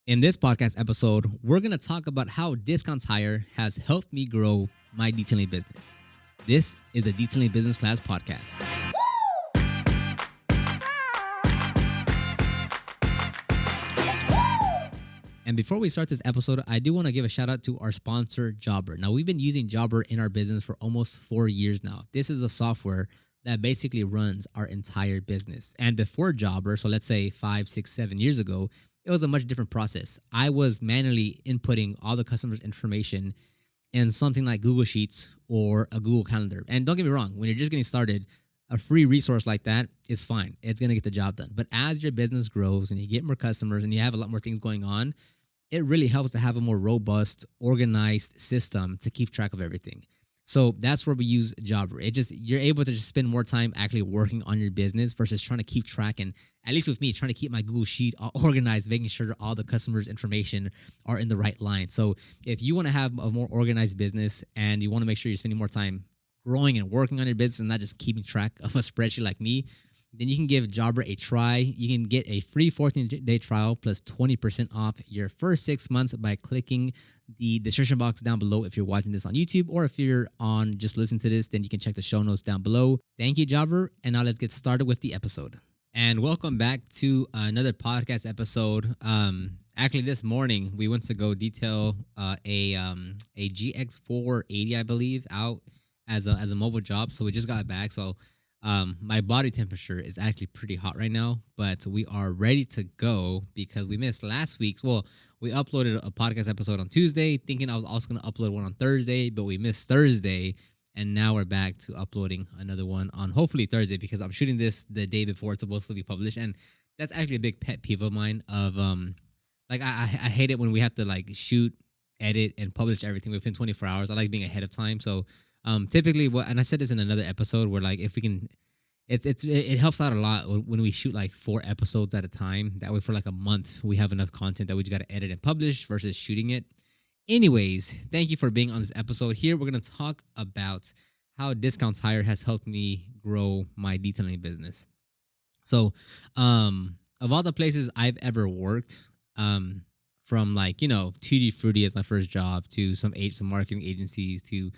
In this podcast episode, we're going to talk about how Discounts Hire has helped me grow my detailing business. This is a Detailing Business Class podcast. And before we start this episode, I do want to give a shout out to our sponsor, Jobber. Now, we've been using Jobber in our business for almost 4 years now. This is a software that basically runs our entire business. And before Jobber, so let's say 5, 6, 7 years ago, it was a much different process. I was manually inputting all the customers' information in something like Google Sheets or a Google Calendar. And don't get me wrong, when you're just getting started, a free resource like that is fine. It's going to get the job done. But as your business grows and you get more customers and you have a lot more things going on, it really helps to have a more robust, organized system to keep track of everything. So that's where we use Jobber. You're able to just spend more time actually working on your business versus trying to keep track. And at least with me, trying to keep my Google Sheet organized, making sure all the customers' information are in the right line. So if you want to have a more organized business and you want to make sure you're spending more time growing and working on your business and not just keeping track of a spreadsheet like me, then you can give Jobber a try. You can get a free 14-day trial plus 20% off your first 6 months by clicking the description box down below if you're watching this on YouTube, or if you're on just listening to this, then you can check the show notes down below. Thank you, Jobber. And now let's get started with the episode. And welcome back to another podcast episode. Actually, this morning we went to go detail a GX480, I believe, out as a mobile job. So we just got back. So my body temperature is actually pretty hot right now, but we are ready to go because we missed last week's. Well, we uploaded a podcast episode on Tuesday, thinking I was also going to upload one on Thursday, but we missed Thursday, and now we're back to uploading another one on hopefully Thursday because I'm shooting this the day before it's supposed to be published, and that's actually a big pet peeve of mine. Of like I hate it when we have to like shoot, edit, and publish everything within 24 hours. I like being ahead of time, so. Typically and I said this in another episode where like if we can, it helps out a lot when we shoot like 4 episodes at a time. That way for like a month we have enough content that we just got to edit and publish versus shooting it. Anyways, thank you for being on this episode. Here we're gonna talk about how Discounts Hire has helped me grow my detailing business. So, of all the places I've ever worked, from like Tutti Frutti as my first job to some marketing agencies to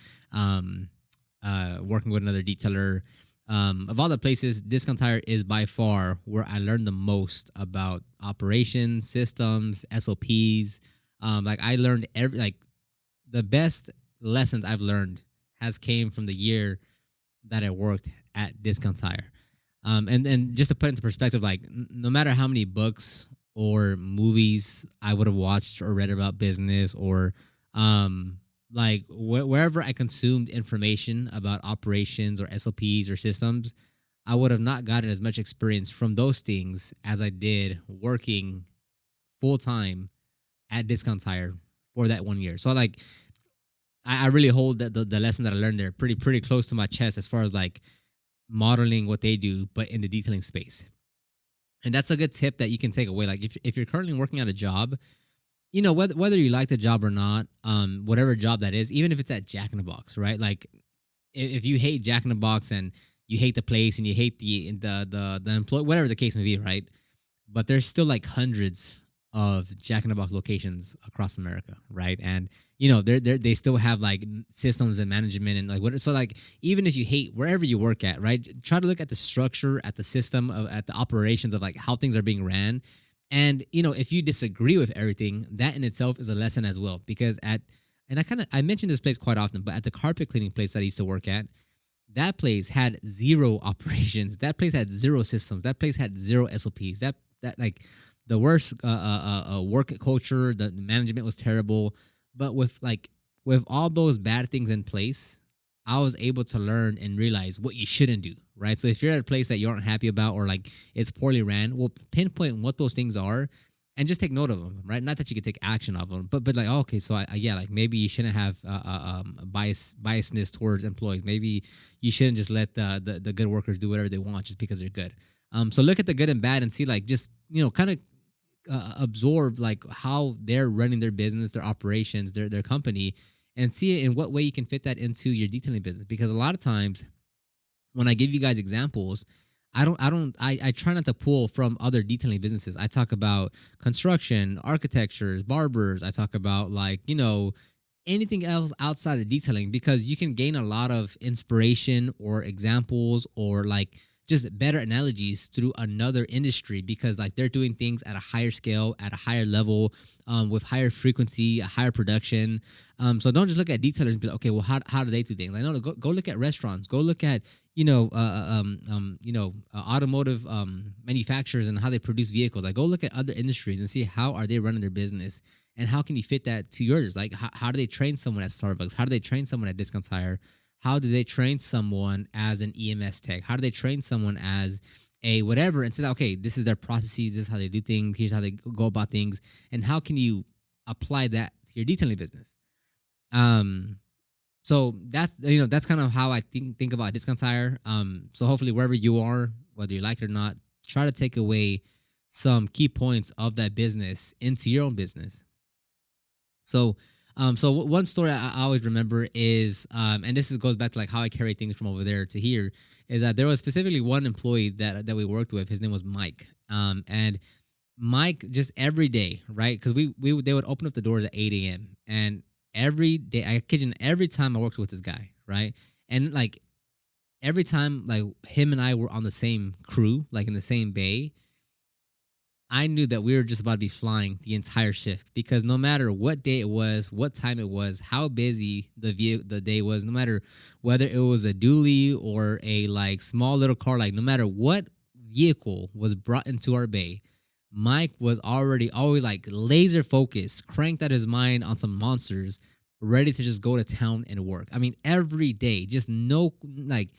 working with another detailer. Of all the places, Discounts Hire is by far where I learned the most about operations, systems, SOPs. Like I learned the best lessons I've learned has came from the year that I worked at Discounts Hire. And just to put into perspective, like no matter how many books or movies I would have watched or read about business, or wherever I consumed information about operations or SOPs or systems, I would have not gotten as much experience from those things as I did working full time at Discounts Hire for that 1 year. So like I really hold the lesson that I learned there pretty close to my chest as far as like modeling what they do, but in the detailing space. And that's a good tip that you can take away. Like if you're currently working at a job, whether you like the job or not, whatever job that is, even if it's at Jack in the Box, right? Like if you hate Jack in the Box and you hate the place and you hate the employee, whatever the case may be, right? But there's still like hundreds of Jack in the Box locations across America, right? And they still have like systems and management and like what. So like even if you hate wherever you work at, right? Try to look at the structure, at the system, at the operations of like how things are being ran. And if you disagree with everything, that in itself is a lesson as well. Because I mention this place quite often, but at the carpet cleaning place that I used to work at, that place had 0 operations. That place had 0 systems. That place had 0 SOPs. That like the worst work culture. The management was terrible. But with all those bad things in place, I was able to learn and realize what you shouldn't do, right? So if you're at a place that you aren't happy about or like it's poorly ran, well, pinpoint what those things are and just take note of them, right? Not that you could take action of them, but like, okay, so like maybe you shouldn't have biasness towards employees. Maybe you shouldn't just let the good workers do whatever they want just because they're good. So look at the good and bad and see like just kind of absorb like how they're running their business, their operations, their company, and see in what way you can fit that into your detailing business. Because a lot of times when I give you guys examples, I try not to pull from other detailing businesses. I talk about construction, architectures, barbers. I talk about like, anything else outside of detailing because you can gain a lot of inspiration or examples or like just better analogies through another industry because like they're doing things at a higher scale, at a higher level, with higher frequency, a higher production. So don't just look at detailers and be like, okay, well, how do they do things? Like, no, go look at restaurants. Go look at automotive manufacturers and how they produce vehicles. Like, go look at other industries and see how are they running their business and how can you fit that to yours. Like, how do they train someone at Starbucks? How do they train someone at Discount Tire? How do they train someone as an EMS tech? How do they train someone as a whatever and say, okay, this is their processes, this is how they do things, here's how they go about things, and how can you apply that to your detailing business? Um, so that's kind of how I think about Discount Tire. So hopefully wherever you are, whether you like it or not, try to take away some key points of that business into your own business. So, one story I always remember is, and goes back to like how I carry things from over there to here, is that there was specifically one employee that we worked with. His name was Mike. And Mike just every day, right? Because we they would open up the doors at 8 a.m. and every day, I kid you, every time I worked with this guy, right? And like every time, like him and I were on the same crew, like in the same bay, I knew that we were just about to be flying the entire shift because no matter what day it was, what time it was, how busy the day was, no matter whether it was a dually or a like small little car, like no matter what vehicle was brought into our bay, Mike was already always like laser focused, cranked out his mind on some monsters, ready to just go to town and work. I mean, every day, just no like.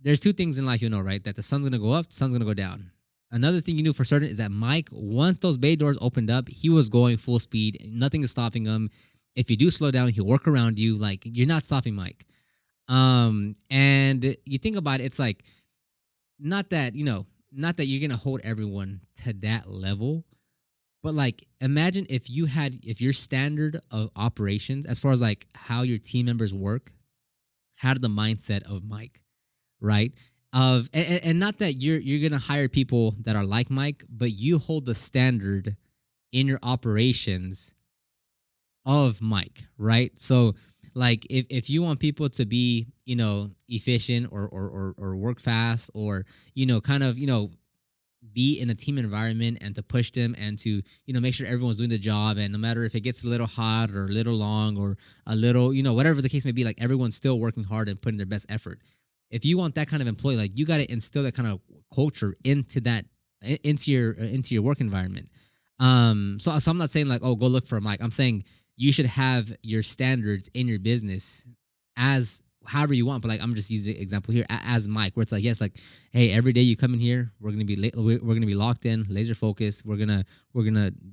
There's two things in life right? That the sun's gonna go up, the sun's gonna go down. Another thing you knew for certain is that Mike, once those bay doors opened up, he was going full speed. Nothing is stopping him. If you do slow down, he'll work around you. Like you're not stopping Mike. And you think about it, it's like not that not that you're gonna hold everyone to that level, but like imagine if your standard of operations, as far as like how your team members work, had the mindset of Mike, right? And not that you're gonna hire people that are like Mike, but you hold the standard in your operations of Mike, right? So like if you want people to be efficient or work fast or kind of be in a team environment and to push them and to make sure everyone's doing the job, and no matter if it gets a little hot or a little long or a little whatever the case may be, like everyone's still working hard and putting their best effort. If you want that kind of employee, like you got to instill that kind of culture into your work environment. So I'm not saying like, oh, go look for a Mike. I'm saying you should have your standards in your business as however you want. But like I'm just using an example here as Mike, where it's like, yes, like, hey, every day you come in here, we're gonna be we're gonna be locked in, laser focused. We're gonna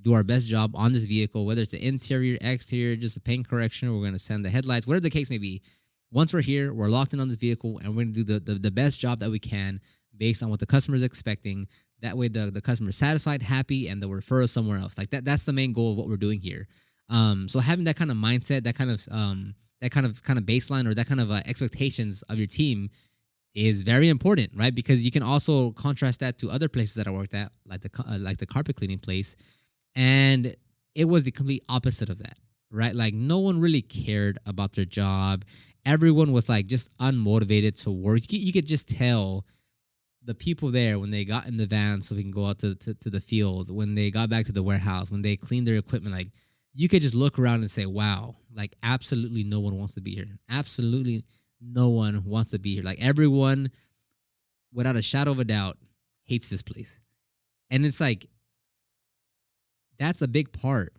do our best job on this vehicle, whether it's the interior, exterior, just a paint correction. We're gonna send the headlights, whatever the case may be. Once we're here, we're locked in on this vehicle, and we're gonna do the best job that we can based on what the customer is expecting. That way, the customer is satisfied, happy, and they'll refer us somewhere else. Like that. That's the main goal of what we're doing here. So having that kind of mindset, that kind of baseline or that kind of expectations of your team is very important, right? Because you can also contrast that to other places that I worked at, like the carpet cleaning place, and it was the complete opposite of that, right? Like no one really cared about their job. Everyone was like just unmotivated to work. You could just tell the people there when they got in the van so we can go out to the field, when they got back to the warehouse, when they cleaned their equipment, like you could just look around and say, wow, like absolutely no one wants to be here. Absolutely no one wants to be here. Like everyone, without a shadow of a doubt, hates this place. And it's like, that's a big part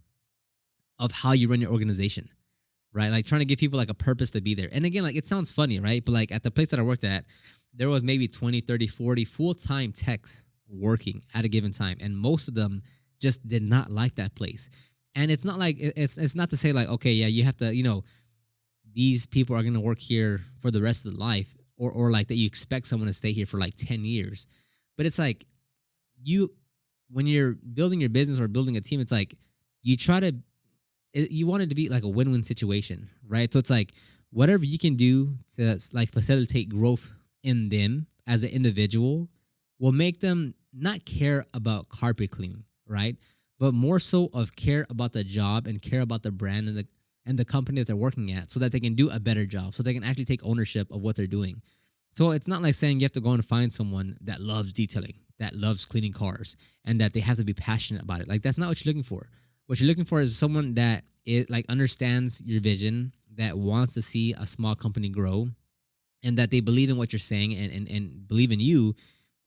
of how you run your organization, right? Like trying to give people like a purpose to be there. And again, like it sounds funny, right? But like at the place that I worked at, there was maybe 20, 30, 40 full-time techs working at a given time. And most of them just did not like that place. And it's not like, it's not to say like, okay, yeah, you have to, these people are going to work here for the rest of their life, or like that you expect someone to stay here for like 10 years. But it's like when you're building your business or building a team, it's like you want it to be like a win-win situation, right? So it's like whatever you can do to like facilitate growth in them as an individual will make them not care about carpet cleaning, right? But more so of care about the job and care about the brand and the company that they're working at so that they can do a better job, so they can actually take ownership of what they're doing. So it's not like saying you have to go and find someone that loves detailing, that loves cleaning cars, and that they have to be passionate about it. Like that's not what you're looking for. What you're looking for is someone that it like understands your vision, that wants to see a small company grow, and that they believe in what you're saying and believe in you,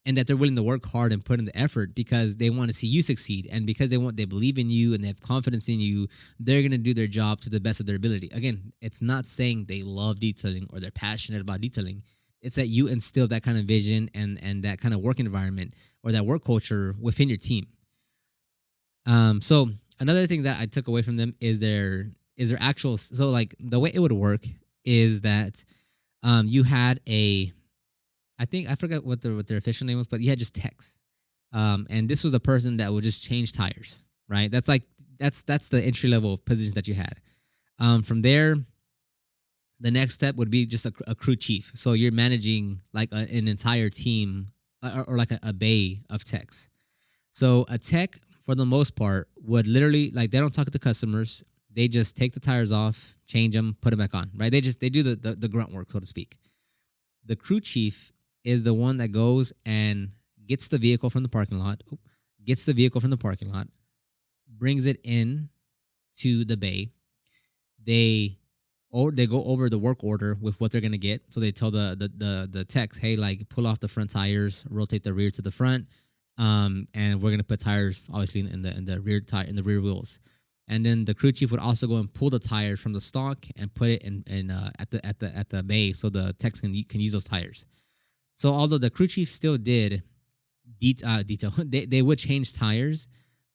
and that they're willing to work hard and put in the effort because they want to see you succeed, and because they believe in you and they have confidence in you, they're going to do their job to the best of their ability. Again, it's not saying they love detailing or they're passionate about detailing. It's that you instill that kind of vision and that kind of work environment or that work culture within your team. So another thing that I took away from them is their actual, so like the way it would work is that you had a, I think I forgot what their official name was, but you had just techs. And this was a person that would just change tires, right? That's the entry level positions that you had. From there, the next step would be just a crew chief. So you're managing like an entire team or like a bay of techs. So a tech, for the most part, would literally like they don't talk to the customers. They just take the tires off, change them, put them back on, right? They do the grunt work, so to speak. The crew chief is the one that goes and gets the vehicle from the parking lot, brings it in to the bay. They they go over the work order with what they're gonna get. So they tell the techs, hey, like pull off the front tires, rotate the rear to the front, and we're gonna put tires obviously in the rear tire in the rear wheels. And then the crew chief would also go and pull the tires from the stock and put it in at the bay so the techs can use those tires. So although the crew chief still did detail, they would change tires.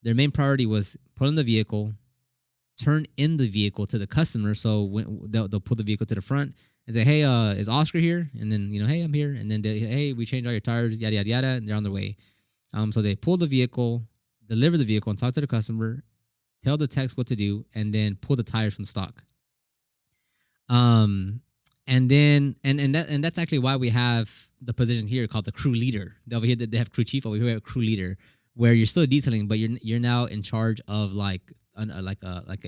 Their main priority was put in the vehicle, turn in the vehicle to the customer. So when they'll pull the vehicle to the front and say, "Hey, is Oscar here?" And then "Hey, I'm here." And then "Hey, we changed all your tires, yada yada yada," and they're on their way. So they pull the vehicle, deliver the vehicle, and talk to the customer, tell the techs what to do, and then pull the tires from stock. And then that's actually why we have the position here called the crew leader. Over here they have crew chief, over here we have crew leader, where you're still detailing, but you're now in charge of like an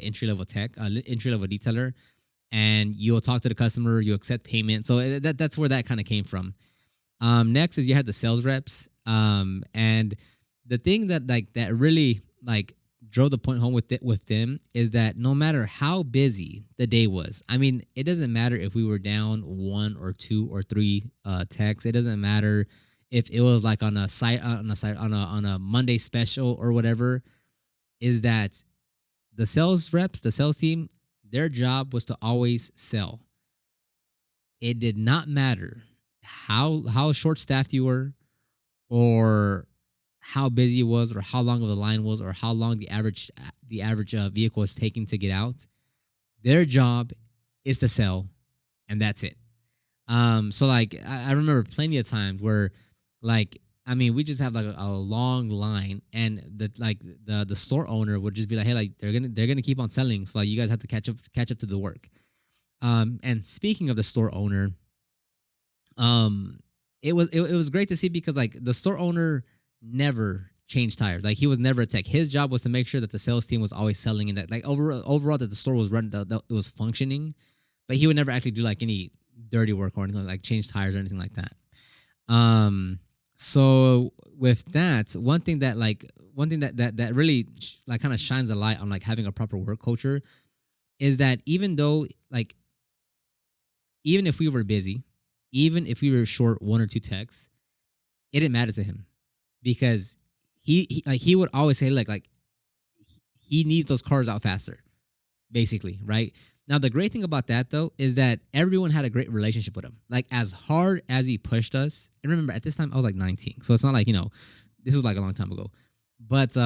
entry level tech, entry level detailer, and you'll talk to the customer, you accept payment. So that's where that kind of came from. Next is you had the sales reps, and the thing that really like drove the point home with them is that no matter how busy the day was, I mean, it doesn't matter if we were down one or two or three techs. It doesn't matter if it was like on a Monday special or whatever. Is that the sales reps, the sales team, their job was to always sell. It did not matter how short staffed you were, or how busy it was, or how long of the line was, or how long the average vehicle is taking to get out. Their job is to sell, and that's it. So like I remember plenty of times where, like, I mean, we just have like a long line, and the store owner would just be like, hey, like they're gonna keep on selling, so like you guys have to catch up to the work. And speaking of the store owner, it was great to see because like the store owner never changed tires. Like he was never a tech. His job was to make sure that the sales team was always selling, and that like overall that the store was running, that it was functioning. But he would never actually do like any dirty work or anything like change tires or anything like that. So with that, one thing that really like kind of shines a light on like having a proper work culture is that even though like even if we were busy, even if we were short one or two techs, it didn't matter to him because he would always say like he needs those cars out faster, basically, right? Now the great thing about that though is that everyone had a great relationship with him. Like as hard as he pushed us, and remember at this time I was like 19, so it's not like this was like a long time ago. But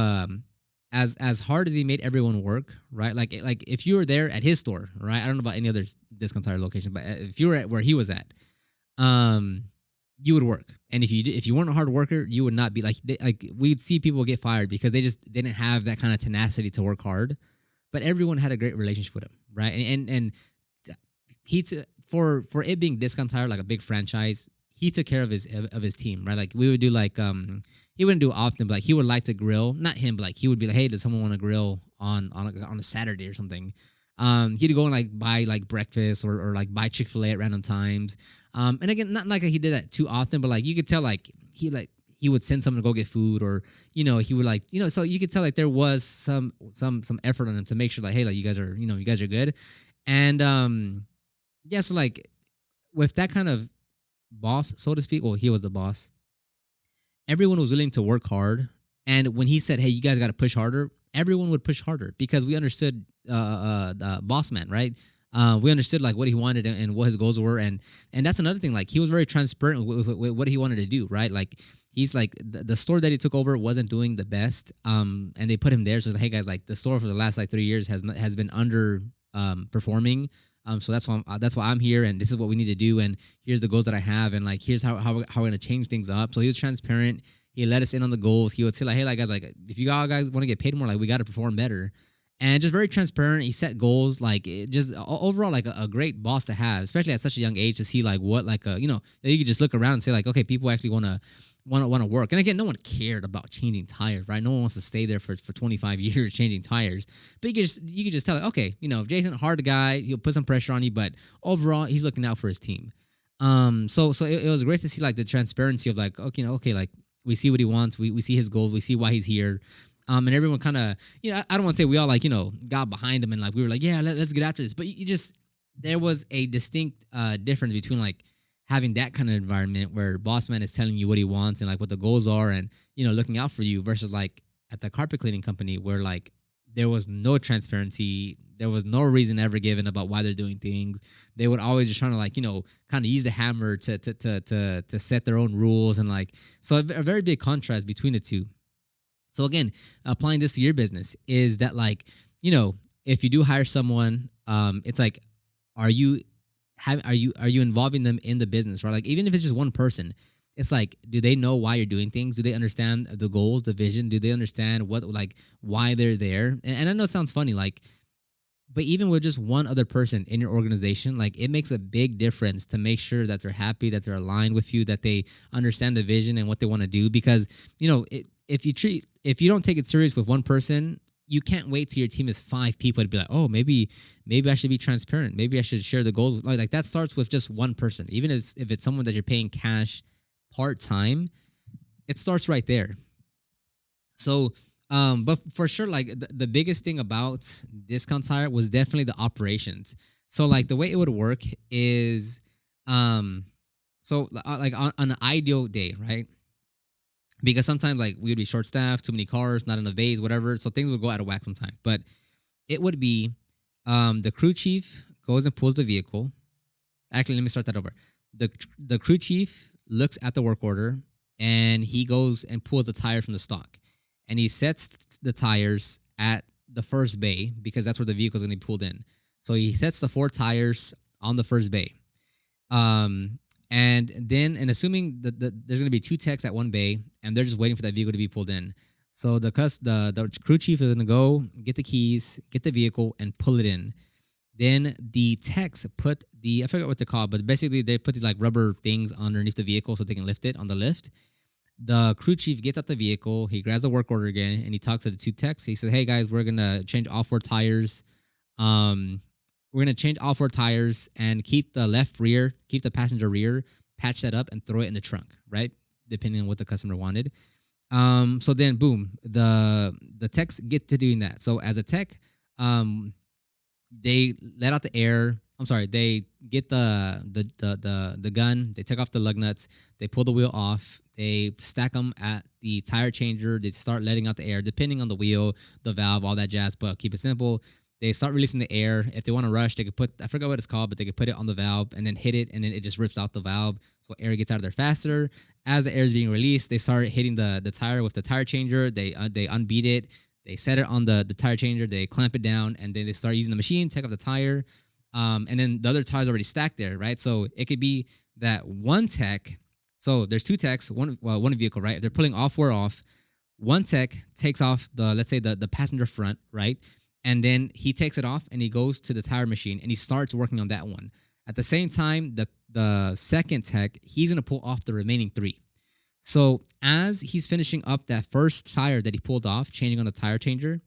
as hard as he made everyone work, right? Like if you were there at his store, right? I don't know about any other discount tire location, but if you were at where he was at, you would work. And if you weren't a hard worker, you would not be like we'd see people get fired because they just didn't have that kind of tenacity to work hard. But everyone had a great relationship with him, right? And he for it being Discount Tire, like a big franchise, he took care of his team, right? Like we would do like he wouldn't do it often, but like he would like to grill. Not him, but like he would be like, hey, does someone want to grill on a Saturday or something? He'd go and like buy like breakfast or like buy Chick-fil-A at random times. And again, not like he did that too often, but like you could tell like he would send someone to go get food, or he would like so you could tell like there was some effort on him to make sure like, hey, like you guys are good. And yeah, so like with that kind of boss, so to speak, well, he was the boss. Everyone was willing to work hard, and when he said, "Hey, you guys got to push harder," everyone would push harder because we understood the boss man, right? We understood like what he wanted and what his goals were, and that's another thing. Like he was very transparent with what he wanted to do, right? Like he's like the store that he took over wasn't doing the best, and they put him there. So hey guys, like the store for the last like 3 years has been under performing. So that's why I'm here, and this is what we need to do, and here's the goals that I have, and like here's how we're gonna change things up. So he was transparent. He let us in on the goals. He would say like, hey, like guys, like if you guys want to get paid more, like we got to perform better, and just very transparent. He set goals, like it just overall like a great boss to have, especially at such a young age, to see like what like you could just look around and say like, okay, people actually want to work. And again, no one cared about changing tires, right? No one wants to stay there for 25 years changing tires. But you could just tell, like, okay, Jason, hard guy, he'll put some pressure on you, but overall, he's looking out for his team. So it was great to see like the transparency of like, okay, like we see what he wants, we see his goals, we see why he's here. And everyone kind of, I don't want to say we all like, got behind him and like we were like, yeah, let's get after this. But there was a distinct difference between like having that kind of environment where boss man is telling you what he wants and like what the goals are and looking out for you, versus like at the carpet cleaning company where like there was no transparency, there was no reason ever given about why they're doing things. They would always just trying to like kind of use the hammer to set their own rules, and like so a very big contrast between the two. So again, applying this to your business is that like if you do hire someone, it's like are you involving them in the business, right? Like even if it's just one person, it's like, do they know why you're doing things? Do they understand the goals, the vision? Do they understand why they're there? And I know it sounds funny, like, but even with just one other person in your organization, like it makes a big difference to make sure that they're happy, that they're aligned with you, that they understand the vision and what they want to do. Because if you don't take it serious with one person, you can't wait till your team is 5 people to be like, oh, maybe I should be transparent. Maybe I should share the goals. Like that starts with just one person. Even if it's someone that you're paying cash part-time, it starts right there. So, but for sure, like the biggest thing about Discount Tire was definitely the operations. So like the way it would work is, like on an ideal day, right? Because sometimes like we would be short staffed, too many cars, not enough bays, whatever. So things would go out of whack sometimes. But it would be the crew chief goes and pulls the vehicle. Actually, let me start that over. The crew chief looks at the work order and he goes and pulls the tire from the stock. And he sets the tires at the first bay because that's where the vehicle is going to be pulled in. So he sets the 4 tires on the first bay. And assuming that there's going to be 2 techs at one bay, and they're just waiting for that vehicle to be pulled in. So the crew chief is going to go get the keys, get the vehicle, and pull it in. Then the techs put I forget what they're called, but basically they put these like rubber things underneath the vehicle so they can lift it on the lift. The crew chief gets out the vehicle, he grabs the work order again, and he talks to the 2 techs. He says, hey guys, we're going to change all 4 tires. We're going to change all 4 tires and keep the passenger rear, patch that up and throw it in the trunk, right? Depending on what the customer wanted. So then boom, the techs get to doing that. So as a tech, they let out the air. I'm sorry, they get the gun, they take off the lug nuts, they pull the wheel off, they stack them at the tire changer, they start letting out the air, depending on the wheel, the valve, all that jazz, but keep it simple. They start releasing the air. If they want to rush, they could I forgot what it's called, but they could put it on the valve and then hit it, and then it just rips out the valve. So air gets out of there faster. As the air is being released, they start hitting the tire with the tire changer. They unbeat it. They set it on the tire changer. They clamp it down, and then they start using the machine, take off the tire. And then the other tire's already stacked there, right? So it could be that one tech. So there's 2 techs, one vehicle, right? If they're pulling all 4 off, one tech takes off let's say the passenger front, right? And then he takes it off and he goes to the tire machine and he starts working on that one. At the same time, the second tech, he's gonna pull off the remaining three. So as he's finishing up that first tire that he pulled off, changing on the tire changer,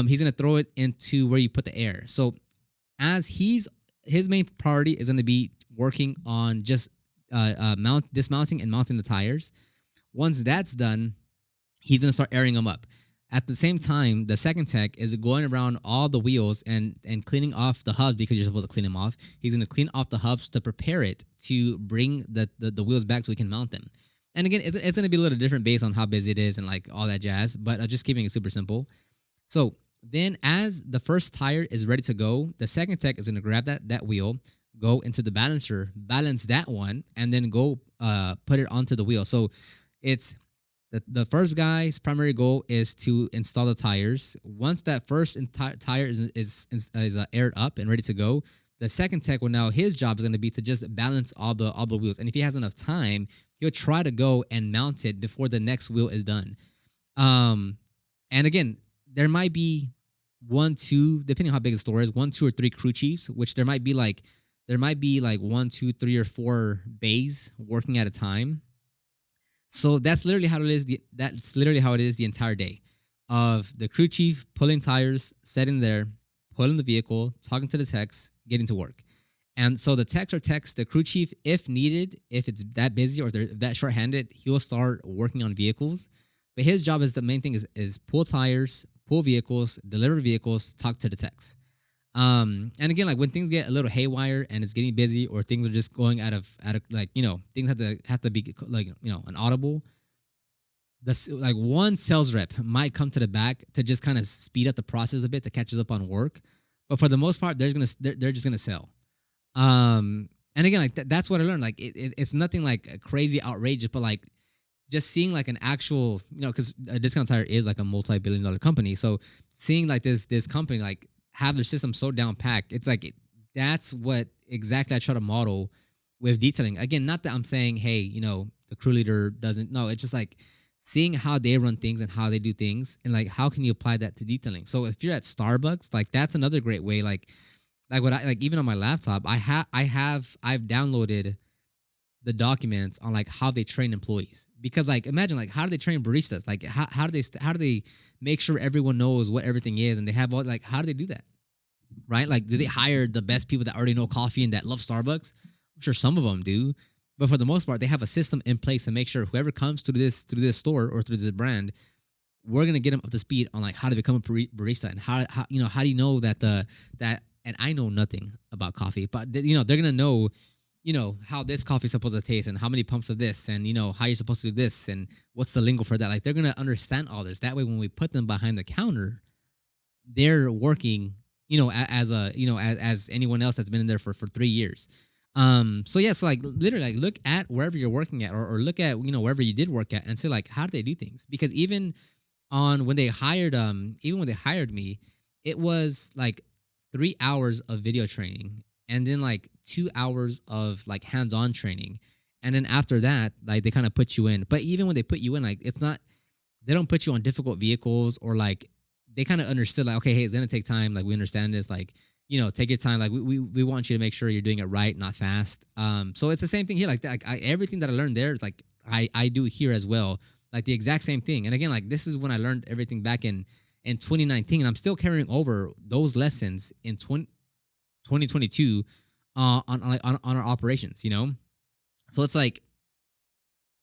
he's gonna throw it into where you put the air. So as his main priority is gonna be working on just dismounting and mounting the tires. Once that's done, he's gonna start airing them up. At the same time, the second tech is going around all the wheels and cleaning off the hubs because you're supposed to clean them off. He's gonna clean off the hubs to prepare it to bring the wheels back so we can mount them. And again, it's gonna be a little different based on how busy it is and like all that jazz. But just keeping it super simple. So then, as the first tire is ready to go, the second tech is gonna grab that wheel, go into the balancer, balance that one, and then go put it onto the wheel. So it's the first guy's primary goal is to install the tires. Once that first tire is aired up and ready to go, the second tech will now his job is going to be to just balance all the wheels. And if he has enough time, he'll try to go and mount it before the next wheel is done. And again, there might be one, two, depending on how big the store is, one, two, or three crew chiefs, which there might be like one, two, three, or four bays working at a time. So that's literally how it is. That's literally how it is the entire day of the crew chief pulling tires, sitting there, pulling the vehicle, talking to the techs, getting to work. And so the techs are techs. The crew chief, if needed, if it's that busy or they're that short-handed, he'll start working on vehicles. But his job is the main thing is pull tires, pull vehicles, deliver vehicles, talk to the techs. And again, like when things get a little haywire and it's getting busy or things are just going out of like, things have to be like, an audible. Like one sales rep might come to the back to just kind of speed up the process a bit to catch us up on work. But for the most part, they're just gonna sell. And again, like that's what I learned. Like it's nothing like crazy outrageous, but like just seeing like an actual, because Discount Tire is like a multi-billion-dollar company. So seeing like this company like have their system so down packed, it's like that's what exactly I try to model with detailing. Again, not that I'm saying, hey, the crew leader doesn't. No, it's just like seeing how they run things and how they do things, and like how can you apply that to detailing. So if you're at Starbucks, like that's another great way. Like what I like even on my laptop, I've downloaded the documents on like how they train employees, because like imagine like how do they train baristas, like how do they make sure everyone knows what everything is, and they have all like how do they do that, right? Like do they hire the best people that already know coffee and that love Starbucks? I'm sure some of them do, but for the most part they have a system in place to make sure whoever comes through this store or through this brand, we're gonna get them up to speed on like how to become a barista, and how do you know that and I know nothing about coffee, but they're gonna know how this coffee is supposed to taste and how many pumps of this and, how you're supposed to do this and what's the lingo for that. Like they're going to understand all this. That way, when we put them behind the counter, they're working, as anyone else that's been in there for 3 years. So yeah, so like literally like look at wherever you're working at or look at, wherever you did work at and say like, how do they do things? Because even when they hired me, it was like 3 hours of video training and then like 2 hours of like hands-on training. And then after that, like they kind of put you in. But even when they put you in, like they don't put you on difficult vehicles, or like they kind of understood like, okay, hey, it's gonna take time. Like we understand this, like, take your time. Like we want you to make sure you're doing it right, not fast. So it's the same thing here. Like that, like everything that I learned there is like I do here as well. Like the exact same thing. And again, like this is when I learned everything back in 2019, and I'm still carrying over those lessons in 2022 on our operations, So it's like,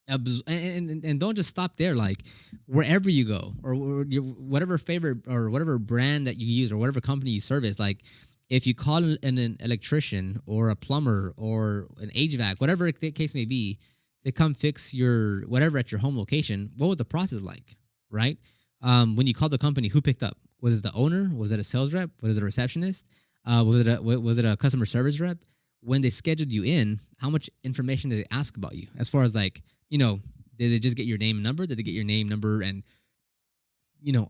and don't just stop there. Like wherever you go, or your whatever favorite or whatever brand that you use or whatever company you service, like if you call an electrician or a plumber or an HVAC, whatever the case may be, to come fix your whatever at your home location, what was the process like, right? When you called the company, who picked up? Was it the owner? Was it a sales rep? Was it a receptionist? Was it a customer service rep? When they scheduled you in, how much information did they ask about you? As far as like, did they just get your name and number? Did they get your name, number, and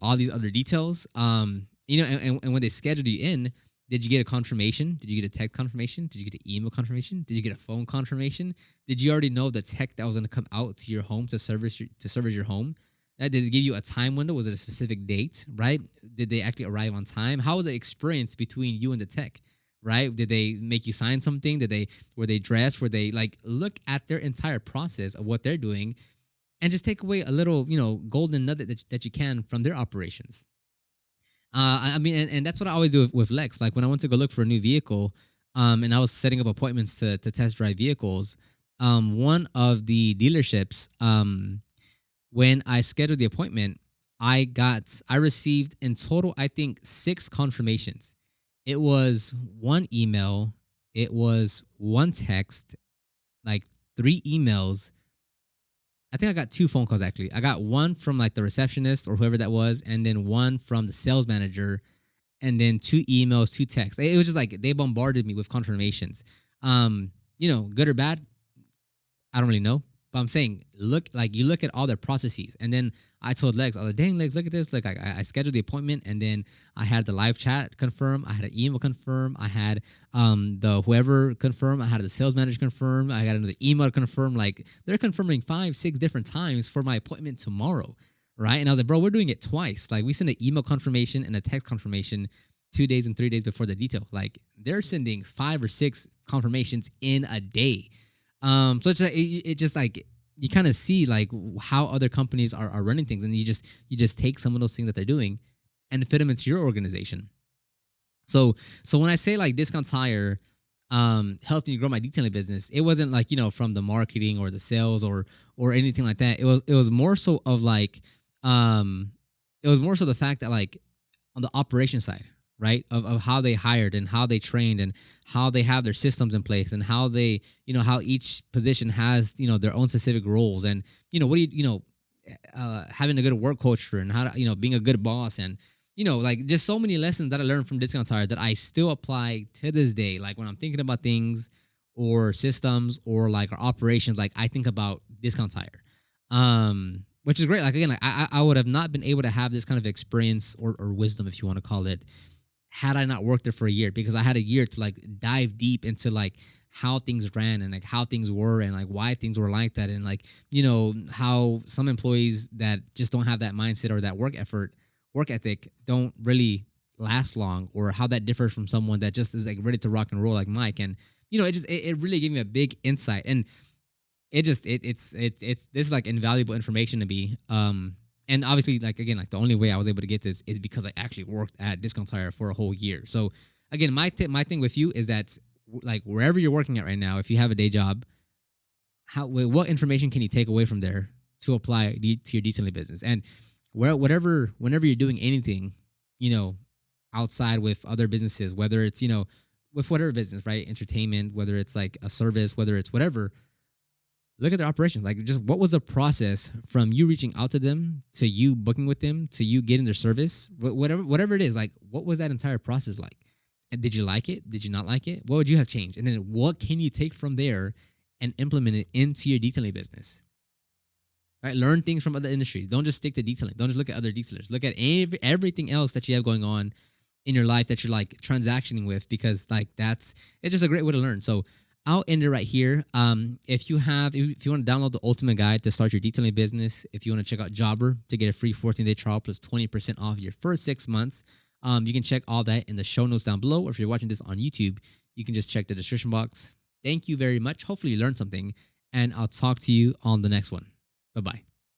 all these other details? And when they scheduled you in, did you get a confirmation? Did you get a text confirmation? Did you get an email confirmation? Did you get a phone confirmation? Did you already know the tech that was going to come out to your home to service your home? Did they give you a time window? Was it a specific date, right? Did they actually arrive on time? How was the experience between you and the tech, right? Did they make you sign something? Were they dressed? Were they like look at their entire process of what they're doing and just take away a little, golden nugget that you can from their operations. I mean, and that's what I always do with Lex. Like when I went to go look for a new vehicle, and I was setting up appointments to test drive vehicles. One of the dealerships, when I scheduled the appointment, I received in total, I think, 6 confirmations. It was one email, it was one text, like 3 emails. I think I got 2 phone calls actually. I got one from like the receptionist or whoever that was, and then one from the sales manager, and then 2 emails, 2 texts. It was just like they bombarded me with confirmations. Good or bad, I don't really know. But I'm saying, you look at all their processes. And then I told Lex, I was like, dang, Lex, look at this. Look, I scheduled the appointment, and then I had the live chat confirm. I had an email confirm. I had the whoever confirm. I had the sales manager confirm. I got another email confirm. Like, they're confirming 5, 6 different times for my appointment tomorrow. Right. And I was like, bro, we're doing it twice. Like, we send an email confirmation and a text confirmation 2 days and 3 days before the detail. Like, they're sending 5 or 6 confirmations in a day. So it's it just like you kind of see like how other companies are running things, and you just take some of those things that they're doing and fit them into your organization. So when I say like Discount Tire helped me grow my detailing business, it wasn't like from the marketing or the sales or anything like that. It was more so of like it was more so the fact that like on the operation side, right, of how they hired and how they trained and how they have their systems in place and how they how each position has their own specific roles, and what do having a good work culture, and how to being a good boss, and like just so many lessons that I learned from Discount Tire that I still apply to this day. Like when I'm thinking about things or systems or like our operations, like I think about Discount Tire. Which is great. Like again, like I would have not been able to have this kind of experience or wisdom, if you want to call it, had I not worked there for a year, because I had a year to like dive deep into like how things ran and like how things were and like why things were like that, and like how some employees that just don't have that mindset or that work ethic don't really last long, or how that differs from someone that just is like ready to rock and roll like Mike. And it really gave me a big insight, and it's this is like invaluable information to me. And obviously, like again, like the only way I was able to get this is because I actually worked at Discount Tire for a whole year. So again, my thing with you is that like wherever you're working at right now, if you have a day job, what information can you take away from there to apply to your detailing business? And whenever you're doing anything, outside with other businesses, whether it's with whatever business, right, entertainment, whether it's like a service, whether it's whatever, look at their operations. Like, just what was the process from you reaching out to them to you booking with them to you getting their service, whatever it is. Like, what was that entire process like? And did you like it? Did you not like it? What would you have changed? And then what can you take from there and implement it into your detailing business? Right? Learn things from other industries. Don't just stick to detailing. Don't just look at other detailers. Look at everything else that you have going on in your life that you're like transactioning with, because like it's just a great way to learn. So I'll end it right here. If you want to download the ultimate guide to start your detailing business, if you want to check out Jobber to get a free 14-day trial plus 20% off your first 6 months, you can check all that in the show notes down below. Or if you're watching this on YouTube, you can just check the description box. Thank you very much. Hopefully you learned something, and I'll talk to you on the next one. Bye-bye.